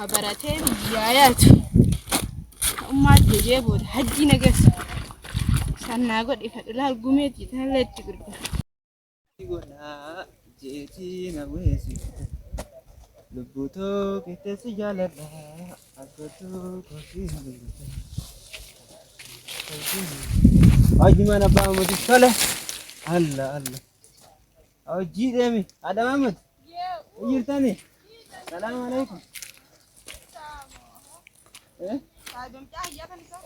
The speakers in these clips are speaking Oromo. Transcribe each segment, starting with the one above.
خبرتين جايات أمّا تجيبوا حجي نجس سنة قد إفادة الجمية تهلت تقول يقولنا جيتي نويسي لبوتو كتسي جالنا أكتو كوسي أجي ما نبغى مدرسة الله الله أو جي دمي هذا محمد يرتني السلام عليكم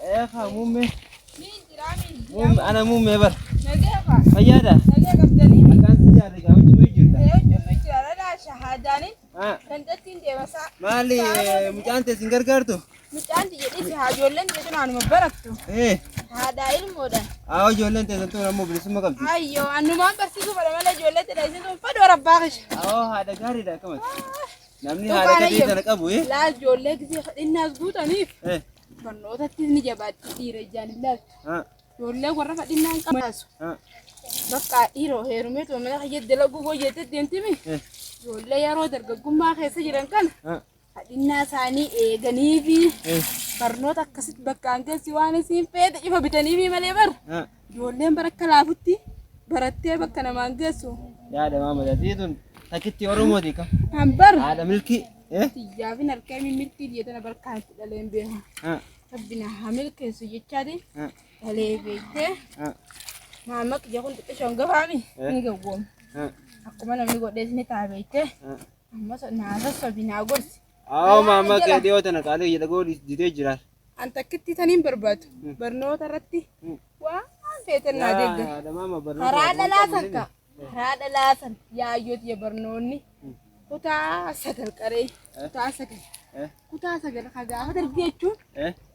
إيه خامومي أنا مومي بر فيادا أكان سجارة كم جميل شهاداني كنتين دي مسا مالي مجانتي سنجر كارتو مجانتي يدي هاجولن جتنا أنا مباركتو إيه هذا المودا أو جولن تزنتو رمو بلسمة قبل أيوة أنا ما برسيكو ولا ملا جولن تلاقين فدوا رباش أو هذا غاري ده كمان نمني هذا كذي تنك أبو إيه لا جولن كذي الناس بوتاني إيه فنوتا تني جبات كثير جاني لا جولن ورا فدينا كماس بقى إيرو هيروميت ومن خيط دلقو بوجت دينتمي جولن يا رودر قم خيس جيران كان هدينا ثاني غنيبي برنوتا كسيت بكانك سواني سين فيد إفا بتنيبي مليبر جولن بركة لافوتي برتة بكنا مانجسو يا ده ماما ده تيتون تكتي أرومو ديكا همبر هذا ملكي إيه تجابين الكامي ملكي ديتنا بركة لين بيها ربنا هملك سجيتشادي هلي بيته ماما كجاكون تكشون قفامي نيجوم aku mana minggu di sini tahu itu, masuk nasi sabina agor. Oh mama kayak dia tuh nak ada ya agor di dia jelas. Anta kita tadi berbatu, berno terati. Wah, betul nade deh. Ada mama berno. Harada lasan kak, harada lasan. Ya ayat ya berno ni. Kuta sagal kare, kuta sagal. Kuta sagal kagak apa terjadi?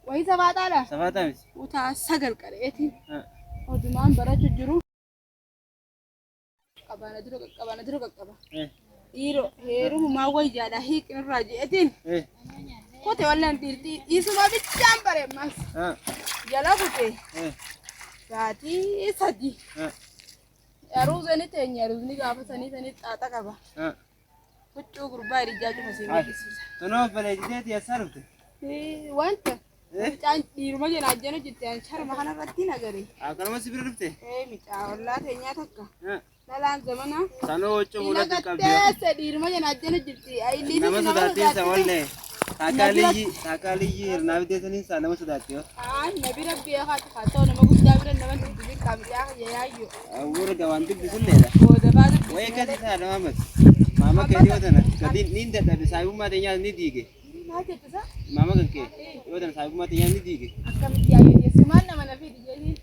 Wahai sahabat ada. Sahabat mis. Kuta sagal kare itu. Oh cuma beracun juru. Kabana dulu kaba. Iro, heru mau gua jadi hik raja etin. Kau tewal nanti isu babi campur mas. Jalan putih. Jadi sadi. Aruz ini tehnya, aruz ini apa sani tata kaba. Kucu kurba rijal masih masih. Tono beli jadi dia sarut. Wanta. Jangan di rumah jangan aja nih jadi cara makan apa tina gari. Kalau masih berapa teh? Mita Allah tehnya takka. Dalam zaman Sano ocho bulan tu kau dia. Di rumah jangan aja nih jadi. Ini nama sudah tiada sawalnya. Takali nabi desa ni sana nama sudah tiada. Nabi Rabbi ya kata nama kita beran nama tujuh kami ya ayu. Ur gawan tu bisul leh. Oh dapat. Wah kasih sana mama kayak dia tu nak. Kadi ninda tapi saya rumah dia ni dige. Mama kan ke? Dia tu saya rumah dia ni dige. Akam dia ya semua nama nabi dia ni.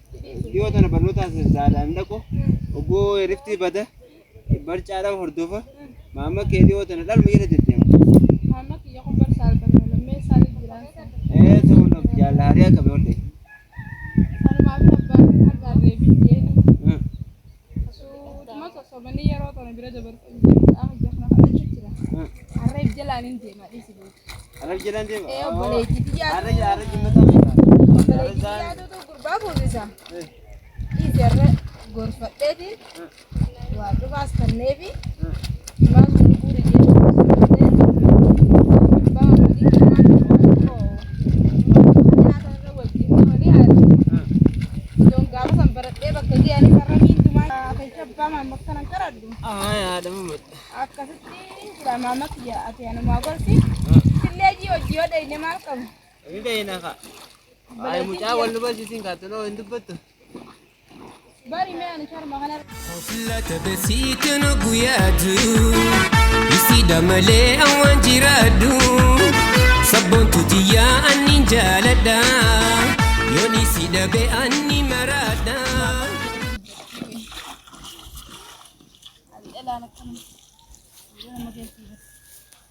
Dia tu nak berluta sesuatu anda ko. Ogo rifti bada. Bercara hordofa. Mama kayak dia tu nak dalam mana dia? Mama kiya kung bersal lemme sal jiran. Tu nak jalan hari apa boleh? Sal mama nak agar rebi dia ni. So cuma sobani ya roto na bira jabar jangan ada cicira. Arab jalan ini mah di sini. Arab jalan dia. Boleh jadi ya. Arab gimana tu? Boleh jadi ya tu kurba bisa. Ini gurfa tadi. Waktu pas nevi. Mas guru dia. Ya ada mulut. Aku sih sudah mama kia, ati anu magor sih. Sila jio deh ini malkam. Ini deh nak. Ayah muda awal lupa sih singkat tu, itu betul. Bari me anu cara makan. Ofla tabsit nuguyadu, isi damale awan jiradu. Sabun tu dia anin jalada, yoni si dabe ani marada. Anak kami, jangan makan sih.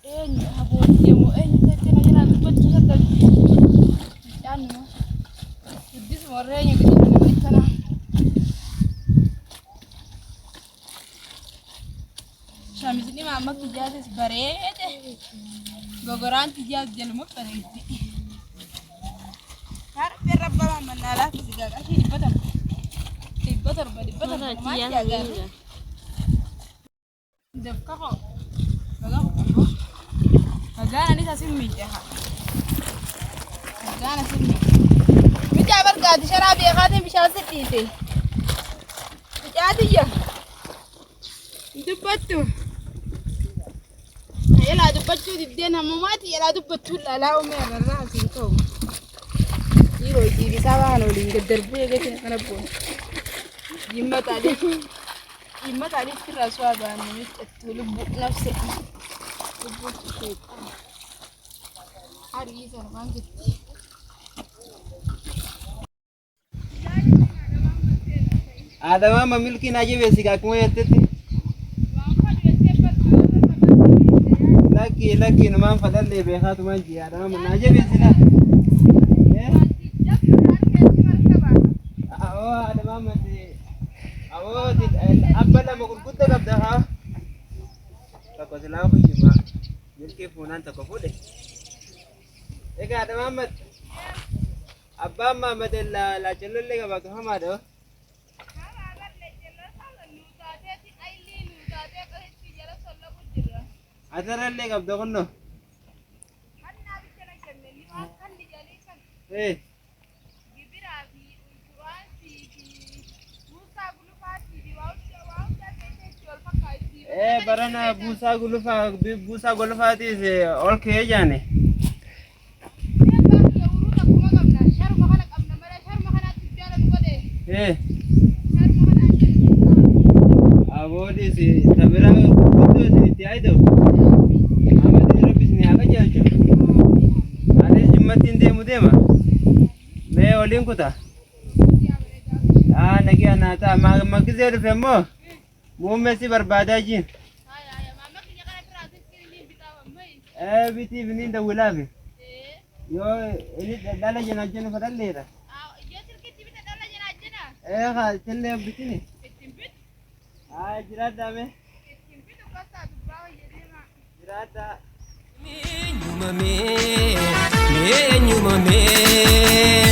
Ni aku dia mau kita jalan betul saja. Jangan, jadi semua orang yang kita nak sana. Shamis ni mama kijaz sebaret, gogoran kijaz jalan mau pergi. Har berapa mama nala juga kasih di betul, macam apa? Def kako baga ko Gana ni tasimmi jaha. Gana simmi. Mija bargati sharabi khatim bishan sidite. Mijatiya. Dubbatu. Yala dubbatu didena mamati yala dubbatu la la umme rasi to. Iro ji bisaba no linga darbu yake kana bon. Yimma tadi kira swaba ni tulubu nafsi. Hari sana mangiti. Adama mamilki naje besi ka kuma yatete. Laki numan fadalle be khatu manji adama naje besi la. Adama mate. Abala mo kunta kabda ha. Tako sila ko jima. Milki funan tako fude. Ega adama mat. Abba Muhammad la chalolle ka bak hamado. Ataralle ka abda kunno. Eh. Barana busa gulufa tise olke jane. Abodi si tabira kudo si tiaido. Amadi rabis ni aga jajo. Ade jummatin de mudema. Me olin kuta. Nagi anata magzeru femo. Mummesi barbada jin. Biti binin da wulafi. Yo ini dala jena jena fadallera. Ha telle bitini. Jirada me. Jirada. Nyuma me.